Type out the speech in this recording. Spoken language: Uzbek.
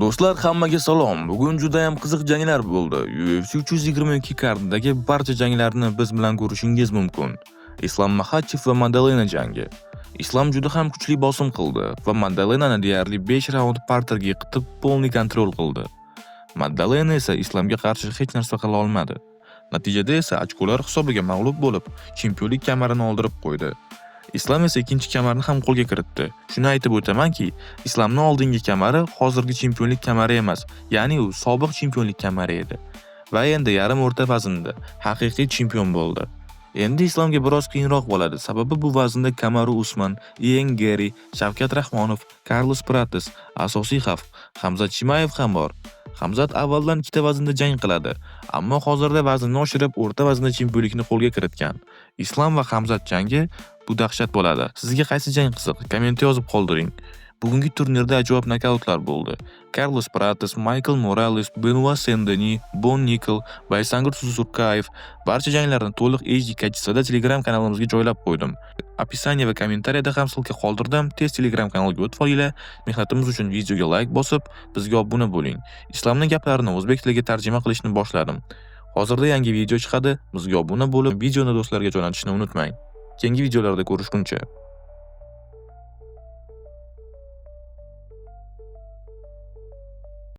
Do'stlar, hammaga salom. Bugun juda ham qiziq janglar bo'ldi. UFC 322 kardidagi barcha janglarni biz bilan ko'rishingiz mumkin. Islom Makhachev va Madalena jangi. Islom juda ham kuchli bosim qildi va Madalenani deyarli 5 raund parterga yiqitib, polni kontrol qildi. Madalena esa Islomga qarshi hech narsa qila olmadi. Natijada esa ochkolar hisobiga mag'lub bo'lib, chempionlik kamarini oldirib qo'ydi. Islom esa ikkinchi kamarni ham qo'lga kiritdi. Shuni aytib o'tamanki, Islomning oldingi kamari hozirgi chempionlik kamari emas, ya'ni u sobiq chempionlik kamari edi. Va endi yarim o'rta vaznda haqiqiy chempion bo'ldi. Endi Islomga biroz qiyinroq bo'ladi, sababi bu vaznda Kamaru Usman, Ian Gary, Shavkat Rahmonov, Carlos Prates, asosiy xavf Hamzat Chimayev ham bor. Hamzat avvaldan ikkita vaznda jang qiladi, ammo hozirda vaznni oshirib, o'rta vaznda chempionlikni qo'lga kiritgan. Islom va Hamzat jangi bu dahshat bo'ladi. Sizga qaysi jang qiziq? Kommentda yozib qoldiring. Bugungi turnirda ajoyib nokautlar bo'ldi. Carlos Prates, Michael Morales, Benoit Saint-Denis, Bon Nickel, Baysangur Suzurkayev barcha janglarni to'liq HD kachisida Telegram kanalimizga joylab qo'ydim. Opisaniya va kommentariyada ham silka qoldirdim. Tez Telegram kanaliga o'tib olinglar. Mehnatimiz uchun videoga like bosib, bizga obuna bo'ling. Islomning gaplarini o'zbek tiliga tarjima qilishni boshladim. Hozirda yangi video chiqadi. Bizga obuna bo'lib, videoni do'stlarga jo'natishni unutmang. Keyingi videolarda ko'rishguncha